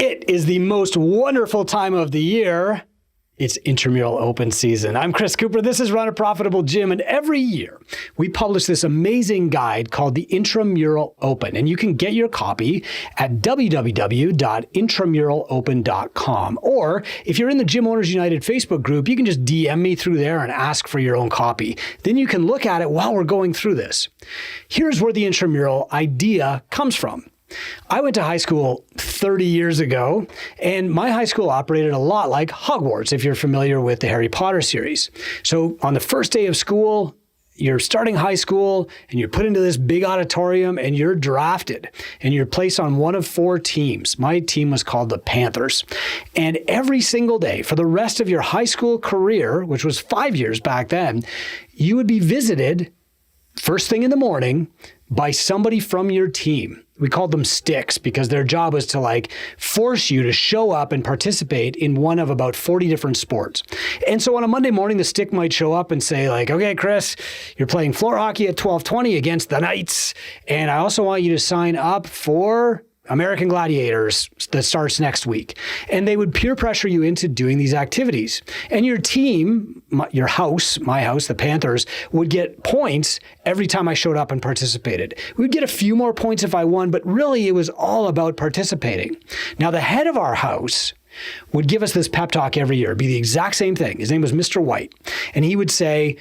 It is the most wonderful time of the year. It's Intramural Open season. I'm Chris Cooper. This is Run a Profitable Gym. And every year we publish this amazing guide called the Intramural Open. And you can get your copy at www.intramuralopen.com. Or if you're in the Gym Owners United Facebook group, you can just DM me through there and ask for your own copy. Then you can look at it while we're going through this. Here's where the intramural idea comes from. I went to high school 30 years ago, and my high school operated a lot like Hogwarts, if you're familiar with the Harry Potter series. So on the first day of school, you're starting high school, and you're put into this big auditorium, and you're drafted, and you're placed on one of 4 teams. My team was called the Panthers. And every single day for the rest of your high school career, which was 5 years back then, you would be visited first thing in the morning by somebody from your team. We called them sticks because their job was to force you to show up and participate in one of about 40 different sports. And so on a Monday morning, the stick might show up and say okay, Chris, you're playing floor hockey at 12:20 against the Knights. And I also want you to sign up for American Gladiators that starts next week. And they would peer pressure you into doing these activities. And your team, your house, my house, the Panthers, would get points every time I showed up and participated. We'd get a few more points if I won, but really it was all about participating. Now, the head of our house would give us this pep talk every year. It'd be the exact same thing. His name was Mr. White. And he would say,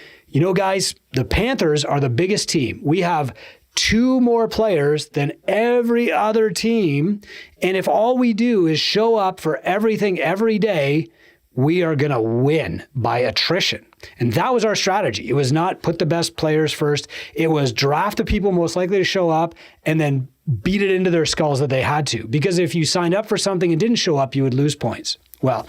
guys, the Panthers are the biggest team. We have 2 more players than every other team. And if all we do is show up for everything every day, we are going to win by attrition. And that was our strategy. It was not put the best players first. It was draft the people most likely to show up and then beat it into their skulls that they had to. Because if you signed up for something and didn't show up, you would lose points. Well,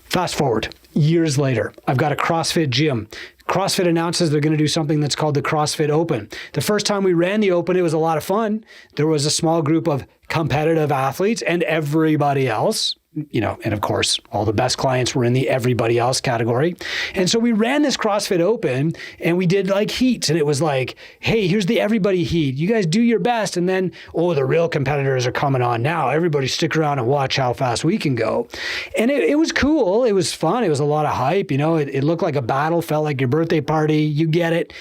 fast forward years later, I've got a CrossFit gym. CrossFit announces they're going to do something that's called the CrossFit Open. The first time we ran the Open, it was a lot of fun. There was a small group of competitive athletes and everybody else, and of course, all the best clients were in the everybody else category. And so we ran this CrossFit Open and we did heats, and it was hey, here's the everybody heat. You guys do your best. And then, the real competitors are coming on now. Everybody stick around and watch how fast we can go. And it was cool. It was fun. It was a lot of hype. It looked like a battle, felt like your birthday party. You get it.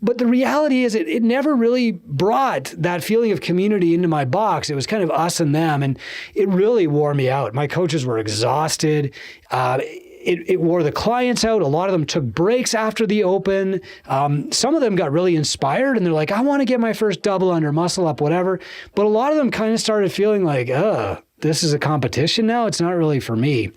But the reality is it never really brought that feeling of community into my box. It was kind of us and them, and it really wore me out. My coaches were exhausted. It wore the clients out. A lot of them took breaks after the Open. Some of them got really inspired, and they're like, I want to get my first double under, muscle up, whatever. But a lot of them kind of started feeling like, this is a competition now. It's not really for me.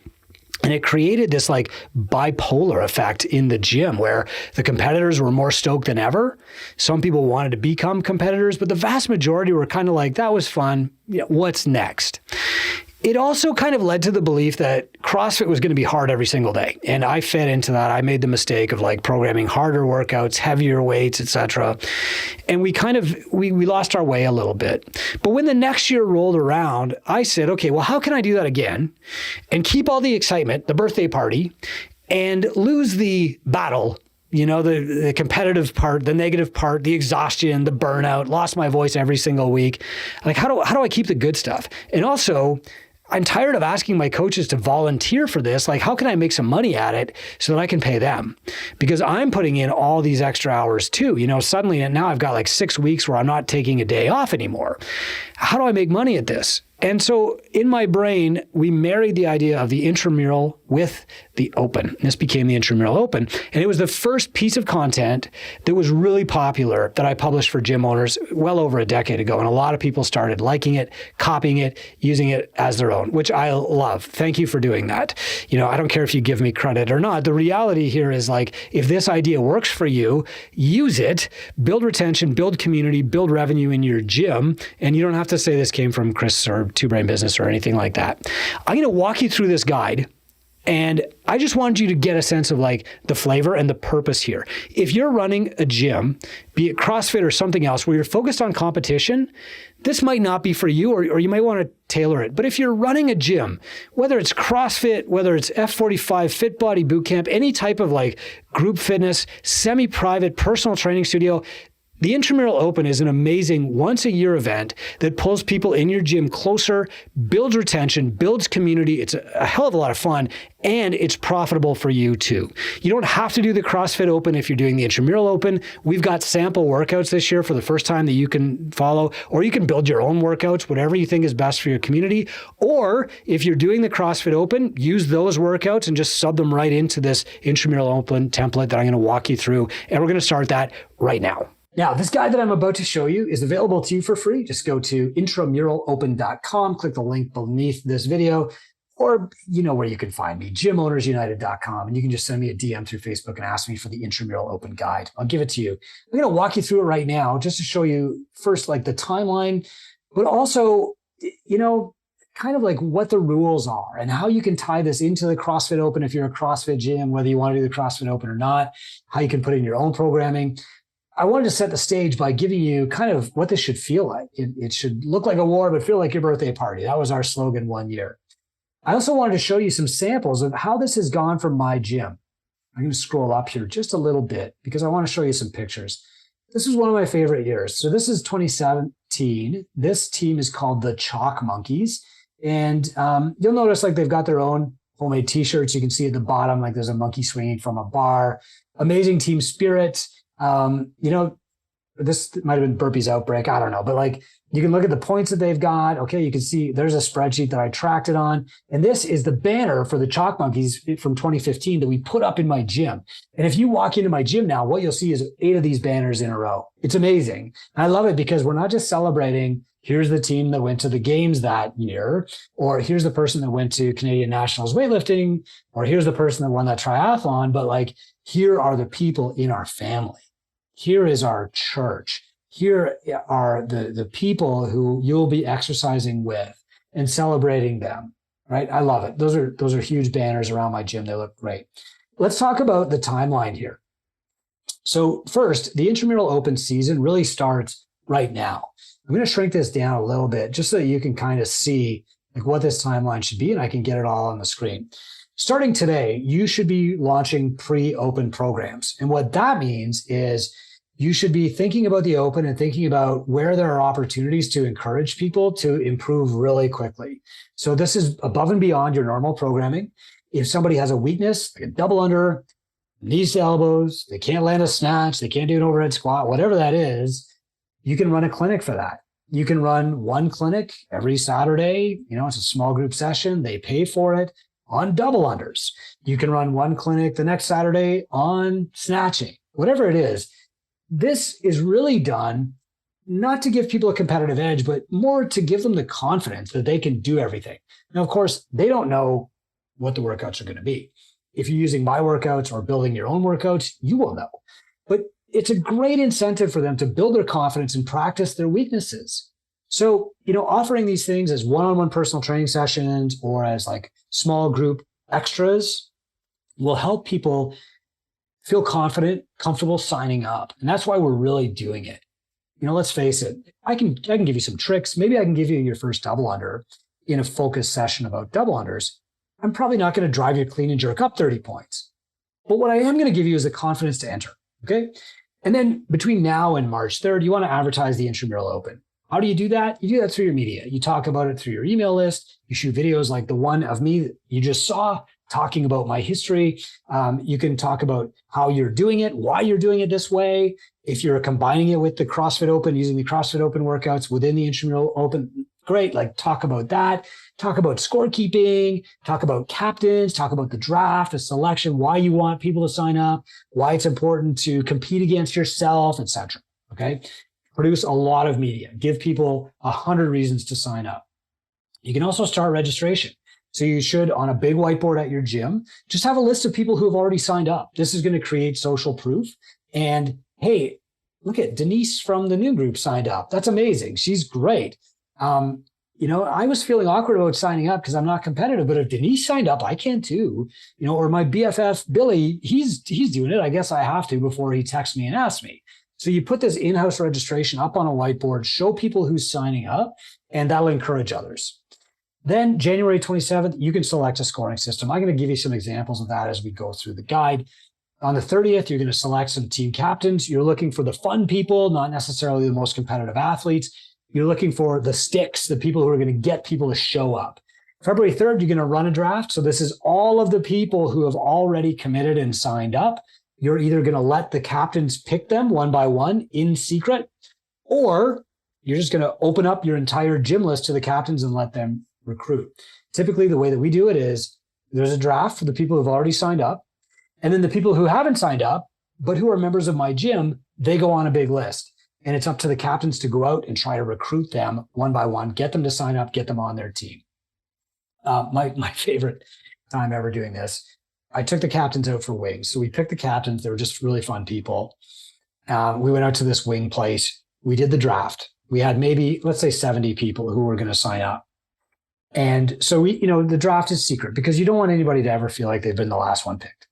And it created this bipolar effect in the gym where the competitors were more stoked than ever. Some people wanted to become competitors, but the vast majority were kind of that was fun. What's next? It also kind of led to the belief that CrossFit was going to be hard every single day. And I fed into that. I made the mistake of programming harder workouts, heavier weights, etc. And we lost our way a little bit. But when the next year rolled around, I said, okay, well, how can I do that again and keep all the excitement, the birthday party, and lose the battle, the competitive part, the negative part, the exhaustion, the burnout, lost my voice every single week. How do I keep the good stuff? And also, I'm tired of asking my coaches to volunteer for this. How can I make some money at it so that I can pay them? Because I'm putting in all these extra hours too. Suddenly now I've got 6 weeks where I'm not taking a day off anymore. How do I make money at this? And so in my brain, we married the idea of the intramural with the Open. This became the Intramural Open. And it was the first piece of content that was really popular that I published for gym owners well over a decade ago. And a lot of people started liking it, copying it, using it as their own, which I love. Thank you for doing that. I don't care if you give me credit or not. The reality here is if this idea works for you, use it, build retention, build community, build revenue in your gym. And you don't have to say this came from Chris or Two Brain Business or anything like that. I'm going to walk you through this guide, and I just wanted you to get a sense of the flavor and the purpose here. If you're running a gym, be it CrossFit or something else where you're focused on competition, this might not be for you, or you might want to tailor it. But if you're running a gym, whether it's CrossFit, whether it's F45, Fit Body Bootcamp, any type of group fitness, semi-private personal training studio, The Intramural Open is an amazing once-a-year event that pulls people in your gym closer, builds retention, builds community. It's a hell of a lot of fun, and it's profitable for you too. You don't have to do the CrossFit Open if you're doing the Intramural Open. We've got sample workouts this year for the first time that you can follow, or you can build your own workouts, whatever you think is best for your community. Or if you're doing the CrossFit Open, use those workouts and just sub them right into this Intramural Open template that I'm going to walk you through. And we're going to start that right now. Now, this guide that I'm about to show you is available to you for free. Just go to intramuralopen.com, click the link beneath this video, or you know where you can find me, gymownersunited.com, and you can just send me a DM through Facebook and ask me for the Intramural Open guide. I'll give it to you. I'm going to walk you through it right now just to show you first like the timeline, but also, you know, kind of like what the rules are and how you can tie this into the CrossFit Open if you're a CrossFit gym, whether you want to do the CrossFit Open or not, how you can put in your own programming. I wanted to set the stage by giving you kind of what this should feel like. It should look like a war, but feel like your birthday party. That was our slogan one year. I also wanted to show you some samples of how this has gone from my gym. I'm going to scroll up here just a little bit because I want to show you some pictures. This is one of my favorite years. So this is 2017. This team is called the Chalk Monkeys. And you'll notice like they've got their own homemade t-shirts. You can see at the bottom, like there's a monkey swinging from a bar. Amazing team spirit. You know, this might have been Burpees Outbreak. I don't know, but like you can look at the points that they've got. Okay. You can see there's a spreadsheet that I tracked it on. And this is the banner for the Chalk Monkeys from 2015 that we put up in my gym. And if you walk into my gym now, what you'll see is 8 of these banners in a row. It's amazing. And I love it because we're not just celebrating, here's the team that went to the games that year, or here's the person that went to Canadian Nationals weightlifting, or here's the person that won that triathlon, but like, here are the people in our family. Here is our church. Here are the people who you'll be exercising with and celebrating them, right? I love it. Those are huge banners around my gym. They look great. Let's talk about the timeline here. So first, the Intramural Open season really starts right now. I'm going to shrink this down a little bit just so that you can kind of see like what this timeline should be, and I can get it all on the screen. Starting today, you should be launching pre-open programs. And what that means is you should be thinking about the open and thinking about where there are opportunities to encourage people to improve really quickly. So this is above and beyond your normal programming. If somebody has a weakness, like a double under, knees to elbows, they can't land a snatch, they can't do an overhead squat, whatever that is, you can run a clinic for that. You can run one clinic every Saturday. You know, it's a small group session. They pay for it on double unders. You can run one clinic the next Saturday on snatching, whatever it is. This is really done not to give people a competitive edge, but more to give them the confidence that they can do everything. Now, of course, they don't know what the workouts are going to be. If you're using my workouts or building your own workouts, you will know. But it's a great incentive for them to build their confidence and practice their weaknesses. So, you know, offering these things as one-on-one personal training sessions or as like small group extras will help people feel confident, comfortable signing up. And that's why we're really doing it. You know, let's face it, I can give you some tricks. Maybe I can give you your first double under in a focused session about double unders. I'm probably not going to drive you clean and jerk up 30 points. But what I am going to give you is the confidence to enter. Okay. And then between now and March 3rd, you want to advertise the Intramural Open. How do you do that? You do that through your media. You talk about it through your email list. You shoot videos like the one of me that you just saw talking about my history. You can talk about how you're doing it, why you're doing it this way. If you're combining it with the CrossFit Open, using the CrossFit Open workouts within the Intramural Open, great. Like talk about that. Talk about scorekeeping, talk about captains, talk about the draft, the selection, why you want people to sign up, why it's important to compete against yourself, etc. Okay. Produce a lot of media. Give people 100 reasons to sign up. You can also start registration. So you should, on a big whiteboard at your gym, just have a list of people who have already signed up. This is going to create social proof. And hey, look at Denise from the new group signed up. That's amazing. She's great. You know, I was feeling awkward about signing up because I'm not competitive, but if Denise signed up, I can too. You know, or my BFF, Billy, he's doing it. I guess I have to before he texts me and asks me. So you put this in-house registration up on a whiteboard, show people who's signing up, and that'll encourage others. Then January 27th, you can select a scoring system. I'm going to give you some examples of that as we go through the guide. On the 30th, you're going to select some team captains. You're looking for the fun people, not necessarily the most competitive athletes. You're looking for the sticks, the people who are going to get people to show up. February 3rd, you're going to run a draft. So this is all of the people who have already committed and signed up. You're either going to let the captains pick them one by one in secret, or you're just going to open up your entire gym list to the captains and let them recruit. Typically, the way that we do it is there's a draft for the people who've already signed up. And then the people who haven't signed up, but who are members of my gym, they go on a big list. And it's up to the captains to go out and try to recruit them one by one, get them to sign up, get them on their team. My favorite time ever doing this, I took the captains out for wings. So we picked the captains. They were just really fun people. We went out to this wing place. We did the draft. We had maybe, let's say 70 people who were going to sign up. And so the draft is secret because you don't want anybody to ever feel like they've been the last one picked.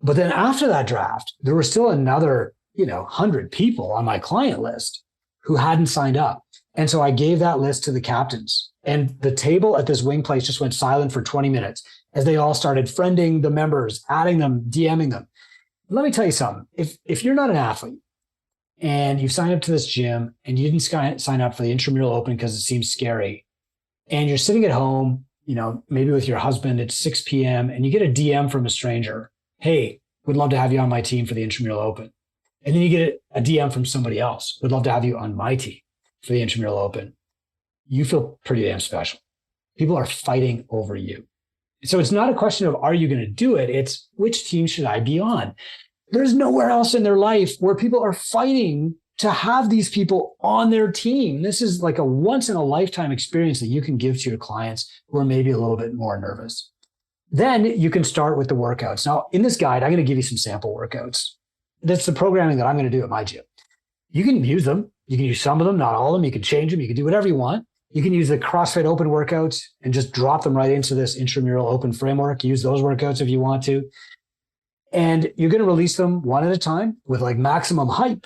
But then after that draft, there were still another, 100 people on my client list who hadn't signed up. And so I gave that list to the captains. And the table at this wing place just went silent for 20 minutes as they all started friending the members, adding them, DMing them. Let me tell you something. If you're not an athlete and you've signed up to this gym and you didn't sign up for the Intramural Open because it seems scary, and you're sitting at home, maybe with your husband at 6 p.m. and you get a DM from a stranger, hey, would love to have you on my team for the Intramural Open. And then you get a DM from somebody else, would love to have you on my team for the Intramural Open. You feel pretty damn special. People are fighting over you. So it's not a question of, are you going to do it? It's which team should I be on? There's nowhere else in their life where people are fighting to have these people on their team. This is like a once in a lifetime experience that you can give to your clients who are maybe a little bit more nervous. Then you can start with the workouts. Now, in this guide, I'm going to give you some sample workouts. That's the programming that I'm going to do at my gym. You can use them. You can use some of them, not all of them. You can change them. You can do whatever you want. You can use the CrossFit Open workouts and just drop them right into this Intramural Open framework. Use those workouts if you want to. And you're going to release them one at a time with like maximum hype.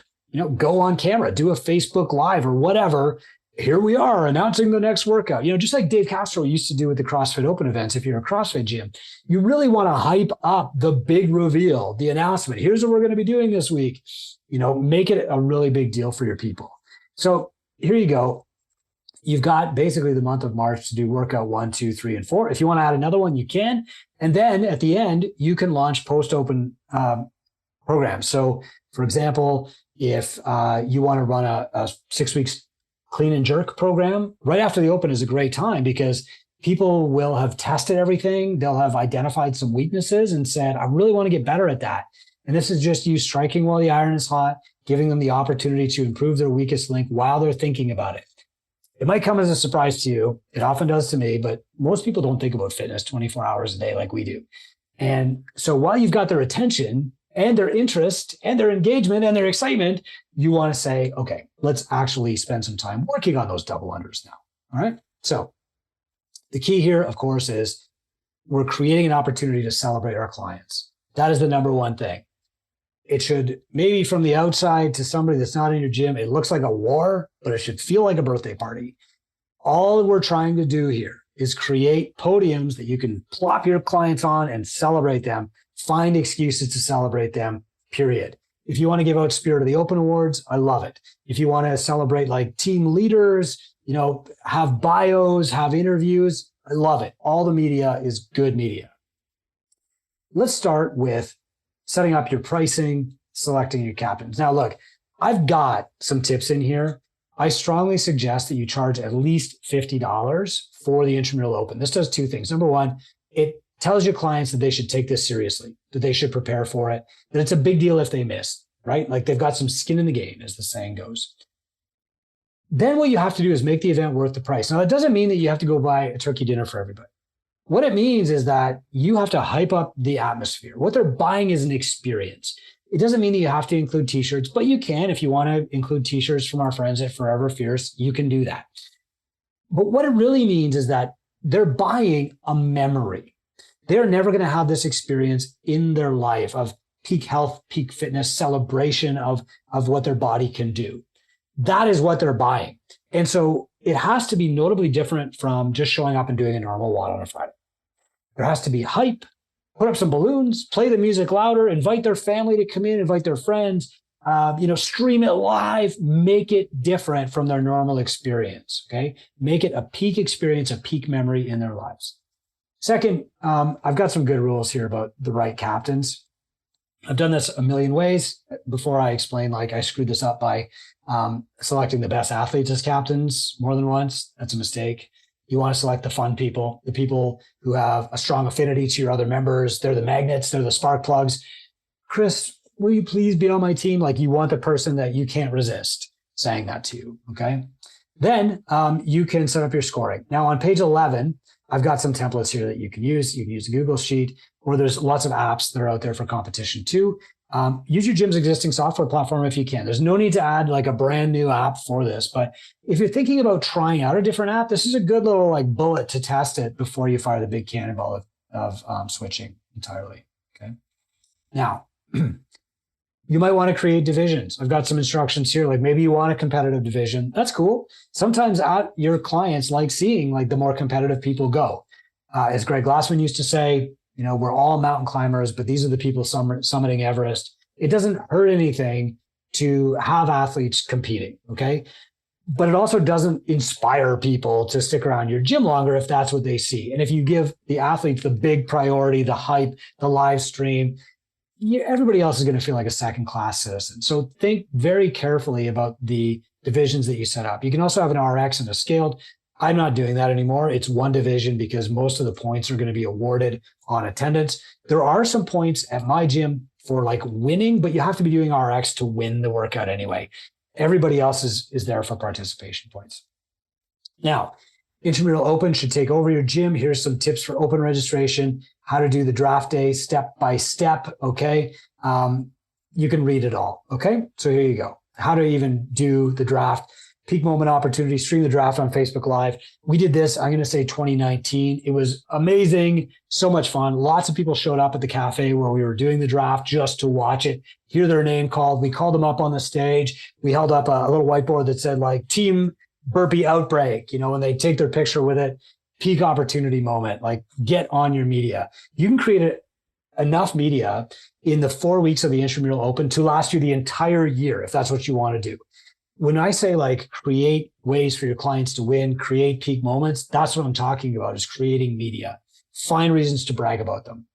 Go on camera, do a Facebook Live or whatever. Here we are announcing the next workout. Just like Dave Castro used to do with the CrossFit Open events. If you're a CrossFit gym, you really want to hype up the big reveal, the announcement. Here's what we're going to be doing this week. Make it a really big deal for your people. So here you go. You've got basically the month of March to do workout 1, 2, 3, and 4. If you want to add another one, you can. And then at the end, you can launch post-open programs. So for example, if you want to run a 6 weeks clean and jerk program, right after the open is a great time because people will have tested everything. They'll have identified some weaknesses and said, I really want to get better at that. And this is just you striking while the iron is hot, giving them the opportunity to improve their weakest link while they're thinking about it. It might come as a surprise to you. It often does to me, but most people don't think about fitness 24 hours a day like we do. And so while you've got their attention and their interest and their engagement and their excitement, you want to say, okay, let's actually spend some time working on those double unders now. All right. So the key here, of course, is we're creating an opportunity to celebrate our clients. That is the number one thing. It should, maybe from the outside to somebody that's not in your gym, it looks like a war, but it should feel like a birthday party. All we're trying to do here is create podiums that you can plop your clients on and celebrate them. Find excuses to celebrate them, period. If you want to give out Spirit of the Open Awards, I love it. If you want to celebrate like team leaders, have bios, have interviews, I love it. All the media is good media. Let's start with setting up your pricing, selecting your captains. Now, look, I've got some tips in here. I strongly suggest that you charge at least $50 for the Intramural Open. This does two things. Number one, it tells your clients that they should take this seriously, that they should prepare for it, that it's a big deal if they miss, right? Like they've got some skin in the game, as the saying goes. Then what you have to do is make the event worth the price. Now, that doesn't mean that you have to go buy a turkey dinner for everybody. What it means is that you have to hype up the atmosphere. What they're buying is an experience. It doesn't mean that you have to include t-shirts, but you can. If you want to include t-shirts from our friends at Forever Fierce, you can do that. But what it really means is that they're buying a memory. They're never going to have this experience in their life of peak health, peak fitness, celebration of what their body can do. That is what they're buying. And so it has to be notably different from just showing up and doing a normal WOD on a Friday. There has to be hype. put up some balloons, play the music louder, invite their family to come in, invite their friends, stream it live, make it different from their normal experience, okay? Make it a peak experience, a peak memory in their lives. Second, I've got some good rules here about the right captains. I've done this a million ways. Before I explain, like I screwed this up by selecting the best athletes as captains more than once. That's a mistake. You want to select the fun people, the people who have a strong affinity to your other members. They're the magnets, they're the spark plugs. Chris, will you please be on my team? Like you want the person that you can't resist saying that to you, okay? Then you can set up your scoring. Now on page 11, I've got some templates here that you can use. You can use the Google Sheet, or there's lots of apps that are out there for competition too. Use your gym's existing software platform if you can. There's no need to add like a brand new app for this, but if you're thinking about trying out a different app, this is a good little like bullet to test it before you fire the big cannonball of switching entirely, okay? Now, you might want to create divisions. I've got some instructions here. Like maybe you want a competitive division. That's cool. Sometimes your clients like seeing like the more competitive people go. As Greg Glassman used to say, we're all mountain climbers, but these are the people summiting Everest. It doesn't hurt anything to have athletes competing, okay? But it also doesn't inspire people to stick around your gym longer if that's what they see. And if you give the athletes the big priority, the hype, the live stream, everybody else is going to feel like a second-class citizen. So think very carefully about the divisions that you set up. You can also have an RX and a scaled. I'm not doing that anymore. It's one division because most of the points are going to be awarded on attendance. There are some points at my gym for like winning, but you have to be doing RX to win the workout anyway. Everybody else is there for participation points. Now, Intramural Open should take over your gym. Here's some tips for open registration, how to do the draft day step by step, okay? You can read it all, okay? So here you go. How to even do the draft. Peak moment opportunity, stream the draft on Facebook Live. We did this, I'm going to say 2019. It was amazing, so much fun. Lots of people showed up at the cafe where we were doing the draft just to watch it, hear their name called. We called them up on the stage. We held up a little whiteboard that said like team burpee outbreak, when they take their picture with it, peak opportunity moment, like get on your media. You can create enough media in the 4 weeks of the Intramural Open to last you the entire year, if that's what you want to do. When I say like create ways for your clients to win, create peak moments, that's what I'm talking about, is creating media. Find reasons to brag about them.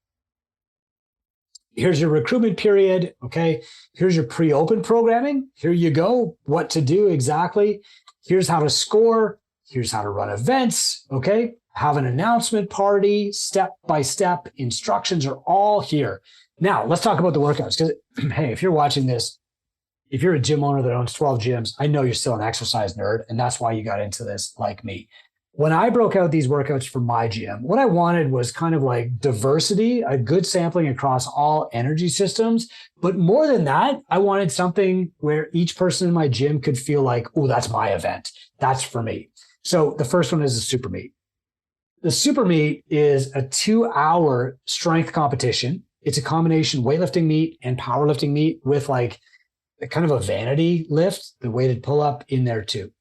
Here's your recruitment period, okay? Here's your pre-open programming. Here you go, what to do exactly. Here's how to score. Here's how to run events, okay? Have an announcement party, step-by-step instructions are all here. Now, let's talk about the workouts, because, hey, if you're watching this, if you're a gym owner that owns 12 gyms, I know you're still an exercise nerd, and that's why you got into this like me. When I broke out these workouts for my gym, what I wanted was kind of like diversity, a good sampling across all energy systems. But more than that, I wanted something where each person in my gym could feel like, oh, that's my event. That's for me. So the first one is the super meet. The super meet is a 2-hour strength competition. It's a combination weightlifting meet and powerlifting meet with like kind of a vanity lift, the weighted pull-up in there too.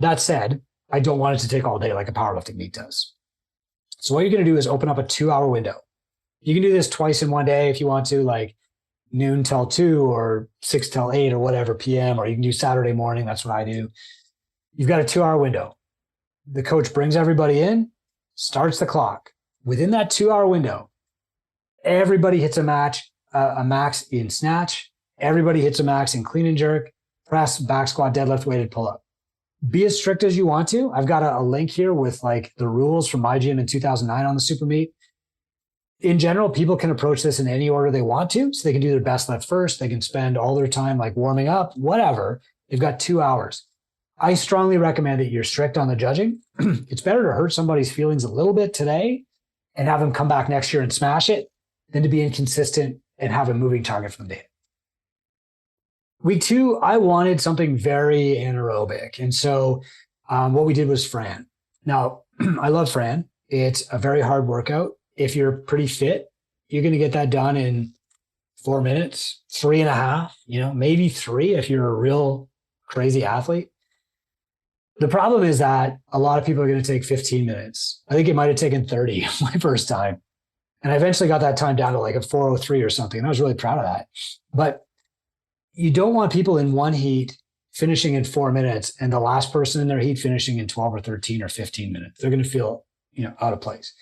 That said, I don't want it to take all day like a powerlifting meet does. So what you're going to do is open up a 2-hour window. You can do this twice in one day if you want to, like noon till 2 or 6 till 8 or whatever PM, or you can do Saturday morning. That's what I do. You've got a 2-hour window. The coach brings everybody in, starts the clock. Within that 2-hour window, everybody hits a max in snatch. Everybody hits a max in clean and jerk, press, back squat, deadlift, weighted pull-up. Be as strict as you want to. I've got a link here with like the rules from my gym in 2009 on the super meet. In general, people can approach this in any order they want to. So they can do their best lift first. They can spend all their time like warming up, whatever. They've got 2 hours. I strongly recommend that you're strict on the judging. It's better to hurt somebody's feelings a little bit today and have them come back next year and smash it than to be inconsistent and have a moving target from the day. Week 2, I wanted something very anaerobic. And so what we did was Fran. Now, I love Fran. It's a very hard workout. If you're pretty fit, you're going to get that done in 4 minutes, 3.5, maybe 3 if you're a real crazy athlete. The problem is that a lot of people are going to take 15 minutes. I think it might have taken 30 my first time. And I eventually got that time down to like a 4:03 or something. And I was really proud of that. But you don't want people in one heat finishing in 4 minutes and the last person in their heat finishing in 12 or 13 or 15 minutes. They're going to feel, out of place.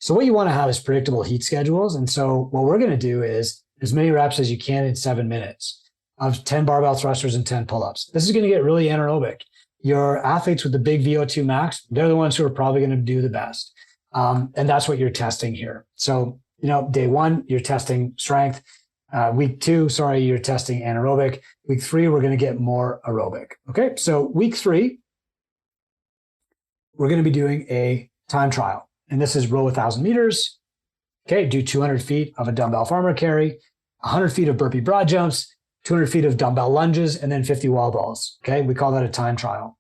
So what you want to have is predictable heat schedules. And so what we're going to do is as many reps as you can in 7 minutes of 10 barbell thrusters and 10 pull-ups. This is going to get really anaerobic. Your athletes with the big VO2 max, they're the ones who are probably going to do the best. And that's what you're testing here. So, day 1, you're testing strength. Week 2, you're testing anaerobic. Week 3, we're going to get more aerobic. Okay, so week 3, we're going to be doing a time trial. And this is row 1,000 meters. Okay, do 200 feet of a dumbbell farmer carry, 100 feet of burpee broad jumps, 200 feet of dumbbell lunges, and then 50 wall balls. Okay, we call that a time trial.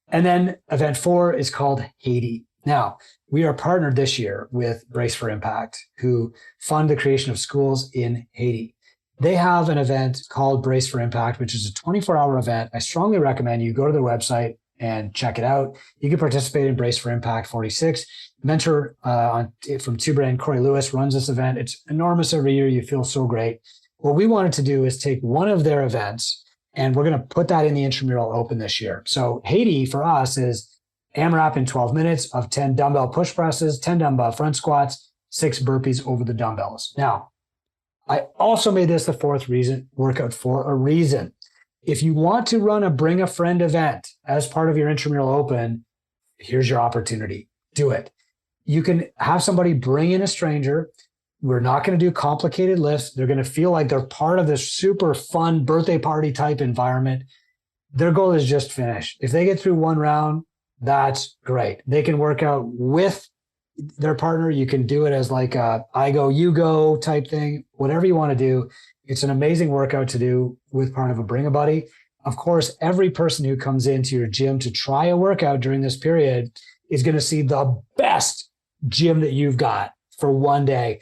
And then event 4 is called Haiti. Now, we are partnered this year with Brace for Impact, who fund the creation of schools in Haiti. They have an event called Brace for Impact, which is a 24-hour event. I strongly recommend you go to their website and check it out. You can participate in Brace for Impact 46. Mentor from Tubrand, Corey Lewis, runs this event. It's enormous every year. You feel so great. What we wanted to do is take one of their events, and we're going to put that in the Intramural Open this year. So Haiti for us is AMRAP in 12 minutes of 10 dumbbell push presses, 10 dumbbell front squats, 6 burpees over the dumbbells. Now, I also made this the 4th workout for a reason. If you want to run a bring a friend event as part of your Intramural Open, here's your opportunity. Do it. You can have somebody bring in a stranger. We're not going to do complicated lifts. They're going to feel like they're part of this super fun birthday party type environment. Their goal is just finish. If they get through one round, that's great. They can work out with their partner. You can do it as like a I go, you go type thing, whatever you want to do. It's an amazing workout to do with part of a bring a buddy. Of course, every person who comes into your gym to try a workout during this period is going to see the best gym that you've got for one day.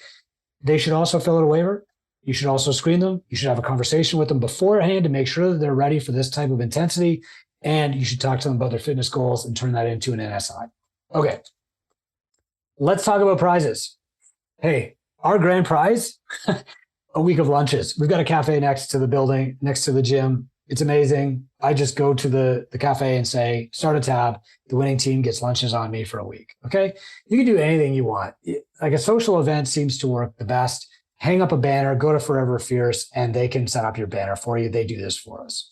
They should also fill out a waiver. You should also screen them. You should have a conversation with them beforehand to make sure that they're ready for this type of intensity. And you should talk to them about their fitness goals and turn that into an NSI. Okay, let's talk about prizes. Hey, our grand prize, a week of lunches. We've got a cafe next to the building, next to the gym. It's amazing. I just go to the cafe and say, start a tab. The winning team gets lunches on me for a week. Okay, you can do anything you want. Like a social event seems to work the best. Hang up a banner, go to Forever Fierce, and they can set up your banner for you. They do this for us.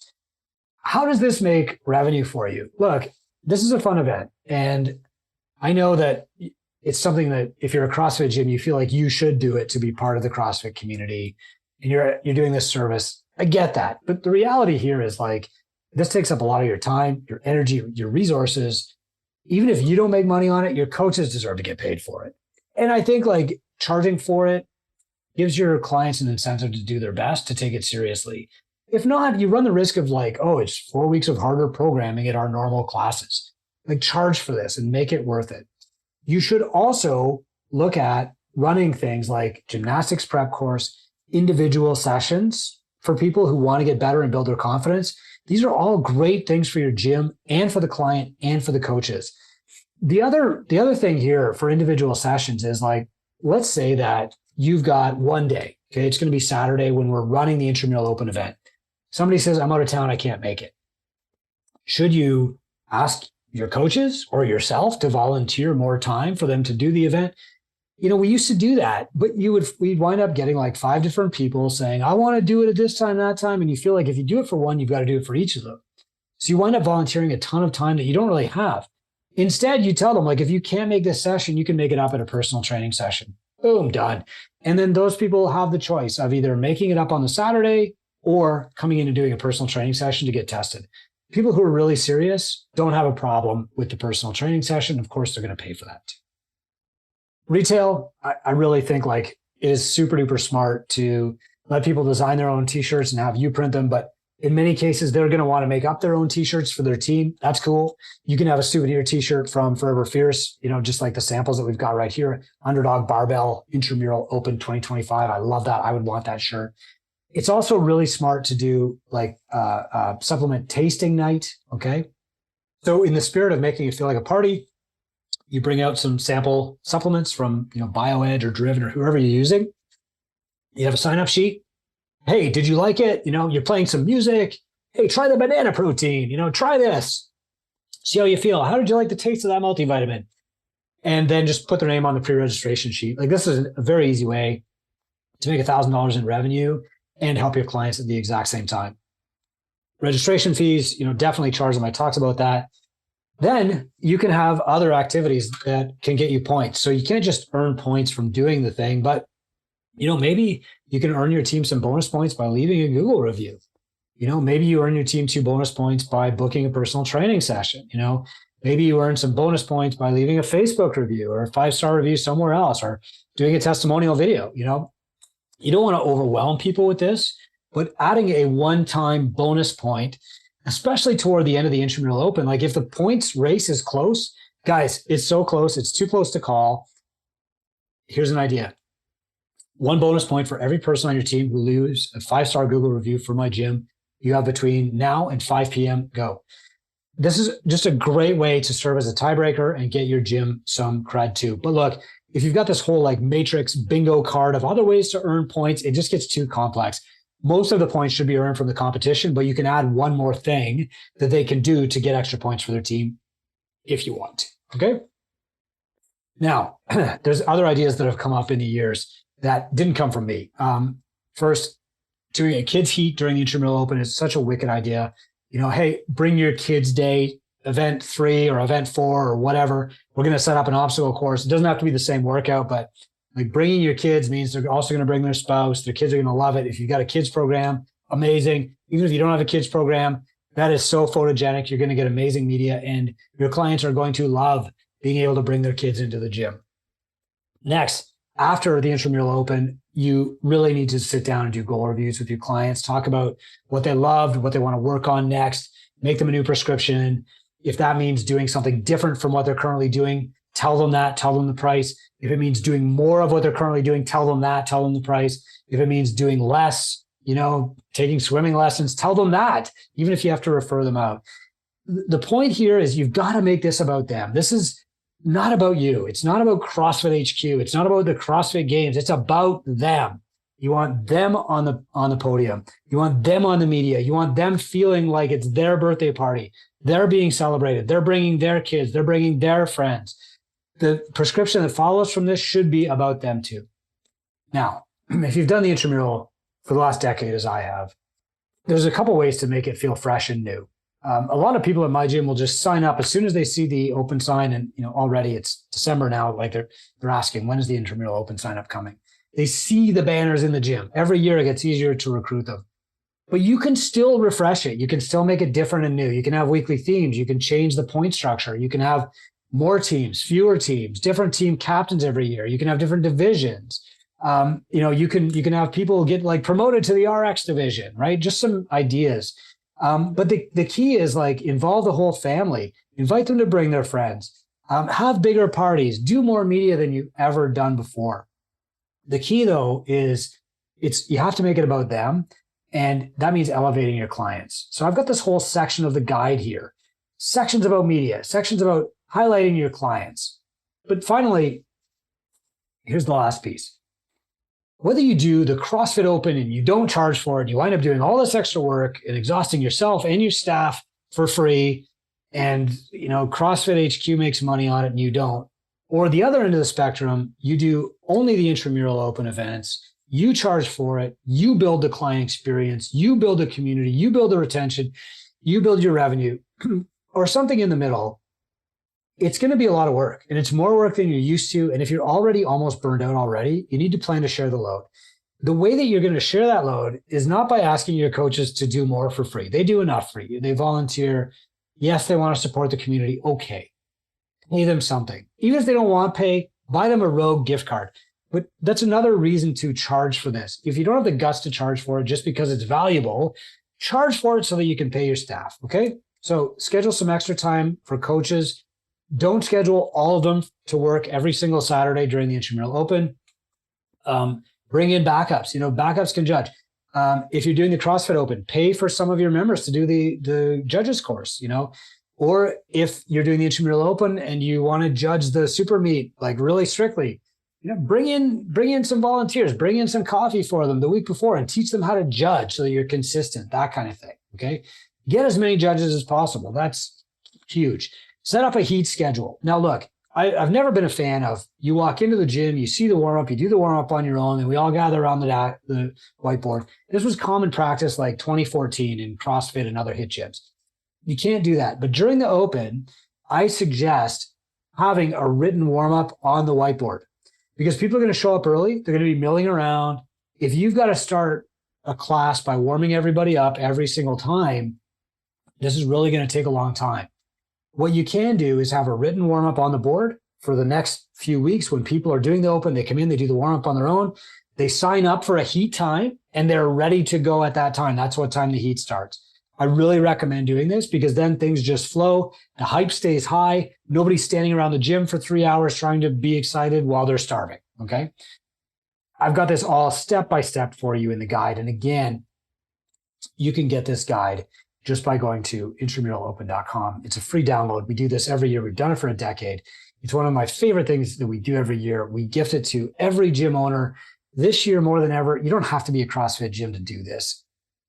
How does this make revenue for you? Look, this is a fun event. And I know that it's something that if you're a CrossFit gym, you feel like you should do it to be part of the CrossFit community. And you're doing this service. I get that. But the reality here is like, this takes up a lot of your time, your energy, your resources. Even if you don't make money on it, your coaches deserve to get paid for it. And I think like charging for it gives your clients an incentive to do their best, to take it seriously. If not, you run the risk of like, oh, it's 4 weeks of harder programming at our normal classes. Like charge for this and make it worth it. You should also look at running things like gymnastics prep course, individual sessions for people who want to get better and build their confidence. These are all great things for your gym and for the client and for the coaches. The other thing here for individual sessions is like, let's say that you've got one day, okay, it's going to be Saturday when we're running the Intramural Open event. Somebody says, I'm out of town, I can't make it. Should you ask your coaches or yourself to volunteer more time for them to do the event? We used to do that, but we'd wind up getting like 5 different people saying, I want to do it at this time, that time. And you feel like if you do it for one, you've got to do it for each of them. So you wind up volunteering a ton of time that you don't really have. Instead, you tell them like, if you can't make this session, you can make it up at a personal training session. Boom, done. And then those people have the choice of either making it up on the Saturday or coming in and doing a personal training session to get tested. People who are really serious don't have a problem with the personal training session. Of course, they're going to pay for that. Retail, I really think like it is super duper smart to let people design their own t-shirts and have you print them. But in many cases, they're going to want to make up their own t-shirts for their team. That's cool. You can have a souvenir t-shirt from Forever Fierce, just like the samples that we've got right here. Underdog Barbell Intramural Open 2025. I love that. I would want that shirt. It's also really smart to do like supplement tasting night. Okay. So in the spirit of making it feel like a party, You bring out some sample supplements from, BioEdge or Driven or whoever you're using. You have a sign-up sheet. Hey, did you like it? You're playing some music. Hey, try the banana protein. Try this. See how you feel. How did you like the taste of that multivitamin? And then just put their name on the pre-registration sheet. Like, this is a very easy way to make $1,000 in revenue and help your clients at the exact same time. Registration fees, definitely charge them. I talked about that. Then you can have other activities that can get you points. So you can't just earn points from doing the thing, but maybe you can earn your team some bonus points by leaving a Google review. Maybe you earn your team 2 bonus points by booking a personal training session. Maybe you earn some bonus points by leaving a Facebook review or a 5-star review somewhere else or doing a testimonial video. You don't want to overwhelm people with this, but adding a one-time bonus point, especially toward the end of the Intramural Open, like if the points race is close, guys, it's so close, it's too close to call. Here's an idea. 1 bonus point for every person on your team who leaves a 5-star Google review for my gym. You have between now and 5 p.m. Go. This is just a great way to serve as a tiebreaker and get your gym some cred too. But look, if you've got this whole like matrix bingo card of other ways to earn points, it just gets too complex. Most of the points should be earned from the competition, but you can add one more thing that they can do to get extra points for their team if you want. Okay. Now, there's other ideas that have come up in the years that didn't come from me. First, doing a kids heat during the Intramural Open is such a wicked idea. Hey, bring your kids day, event 3 or event 4 or whatever. We're going to set up an obstacle course. It doesn't have to be the same workout, but like bringing your kids means they're also going to bring their spouse. Their kids are going to love it. If you've got a kids program, amazing. Even if you don't have a kids program, that is so photogenic. You're going to get amazing media and your clients are going to love being able to bring their kids into the gym. Next, after the Intramural Open, you really need to sit down and do goal reviews with your clients, talk about what they loved, what they want to work on next, make them a new prescription. If that means doing something different from what they're currently doing, tell them that, tell them the price. If it means doing more of what they're currently doing, tell them that, tell them the price. If it means doing less, taking swimming lessons, tell them that, even if you have to refer them out. The point here is you've got to make this about them. This is not about you. It's not about CrossFit HQ. It's not about the CrossFit Games. It's about them. You want them on the podium. You want them on the media. You want them feeling like it's their birthday party. They're being celebrated. They're bringing their kids. They're bringing their friends. The prescription that follows from this should be about them too. Now, if you've done the Intramural for the last decade, as I have, there's a couple ways to make it feel fresh and new. A lot of people at my gym will just sign up as soon as they see the open sign, and already it's December now. Like they're asking, when is the Intramural Open sign up coming? They see the banners in the gym. Every year it gets easier to recruit them. But you can still refresh it. You can still make it different and new. You can have weekly themes. You can change the point structure. You can have more teams, fewer teams, different team captains every year. You can have different divisions. You can have people get like promoted to the RX division, right? Just some ideas. But the key is like involve the whole family, invite them to bring their friends, have bigger parties, do more media than you've ever done before. The key though is you have to make it about them. And that means elevating your clients. So I've got this whole section of the guide here, sections about media, sections about highlighting your clients. But finally, here's the last piece. Whether you do the CrossFit Open and you don't charge for it, you wind up doing all this extra work and exhausting yourself and your staff for free, and CrossFit HQ makes money on it and you don't. Or the other end of the spectrum, you do only the Intramural Open events, you charge for it, you build the client experience, you build a community, you build the retention, you build your revenue, or something in the middle. It's going to be a lot of work, and it's more work than you're used to. And if you're already almost burned out already, you need to plan to share the load. The way that you're going to share that load is not by asking your coaches to do more for free. They do enough for you. They volunteer. Yes, they want to support the community. Okay. Pay them something. Even if they don't want pay, buy them a Rogue gift card. But that's another reason to charge for this. If you don't have the guts to charge for it just because it's valuable, charge for it so that you can pay your staff. Okay. So schedule some extra time for coaches. Don't schedule all of them to work every single Saturday during the Intramural Open. Bring in backups. Backups can judge. If you're doing the CrossFit Open, pay for some of your members to do the judges course, Or if you're doing the Intramural Open and you want to judge the super meet like really strictly, bring in some volunteers, bring in some coffee for them the week before and teach them how to judge so that you're consistent, that kind of thing. Okay. Get as many judges as possible. That's huge. Set up a heat schedule. Now, look, I've never been a fan of you walk into the gym, you see the warm-up, you do the warm-up on your own, and we all gather around the whiteboard. This was common practice like 2014 in CrossFit and other HIIT gyms. You can't do that. But during the Open, I suggest having a written warm-up on the whiteboard because people are going to show up early. They're going to be milling around. If you've got to start a class by warming everybody up every single time, this is really going to take a long time. What you can do is have a written warm-up on the board for the next few weeks. When people are doing the Open, they come in, they do the warm-up on their own. They sign up for a heat time and they're ready to go at that time. That's what time the heat starts. I really recommend doing this because then things just flow. The hype stays high. Nobody's standing around the gym for 3 hours trying to be excited while they're starving. Okay. I've got this all step-by-step for you in the guide. And again, you can get this guide just by going to intramuralopen.com. It's a free download. We do this every year. We've done it for a decade. It's one of my favorite things that we do every year. We gift it to every gym owner. This year, more than ever, you don't have to be a CrossFit gym to do this.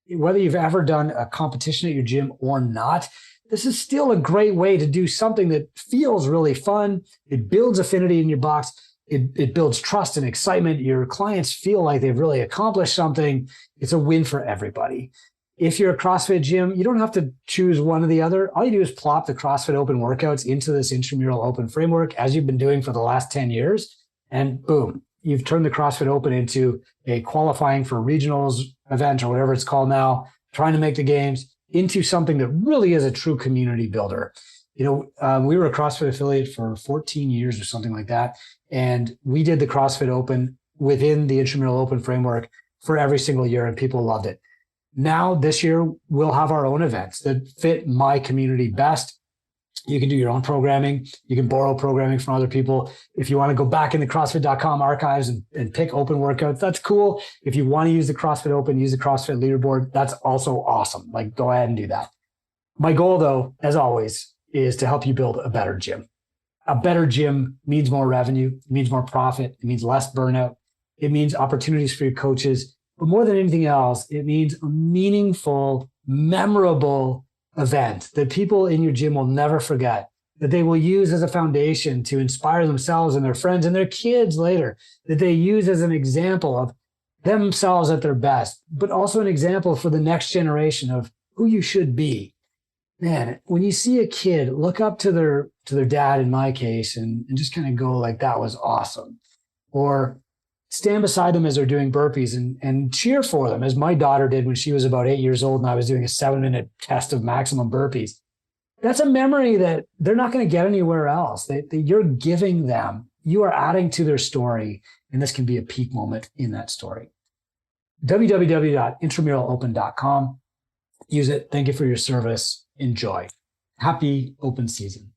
Whether you've ever done a competition at your gym or not, this is still a great way to do something that feels really fun. It builds affinity in your box. It builds trust and excitement. Your clients feel like they've really accomplished something. It's a win for everybody. If you're a CrossFit gym, you don't have to choose one or the other. All you do is plop the CrossFit Open workouts into this Intramural Open framework as you've been doing for the last 10 years. And boom, you've turned the CrossFit Open into a qualifying for regionals event or whatever it's called now, trying to make the games into something that really is a true community builder. We were a CrossFit affiliate for 14 years or something like that. And we did the CrossFit Open within the Intramural Open framework for every single year and people loved it. Now, this year, we'll have our own events that fit my community best. You can do your own programming. You can borrow programming from other people. If you want to go back in the CrossFit.com archives and pick open workouts, that's cool. If you want to use the CrossFit Open, use the CrossFit leaderboard, that's also awesome. Like, go ahead and do that. My goal, though, as always, is to help you build a better gym. A better gym means more revenue. It means more profit. It means less burnout. It means opportunities for your coaches. But more than anything else, it means a meaningful, memorable event that people in your gym will never forget, that they will use as a foundation to inspire themselves and their friends and their kids later, that they use as an example of themselves at their best, but also an example for the next generation of who you should be. Man, when you see a kid look up to their dad, in my case, and just kind of go like, that was awesome. Or stand beside them as they're doing burpees and cheer for them, as my daughter did when she was about 8 years old and I was doing a 7-minute test of maximum burpees. That's a memory that they're not going to get anywhere else. You're giving them, you are adding to their story, and this can be a peak moment in that story. www.intramuralopen.com. Use it. Thank you for your service. Enjoy. Happy open season.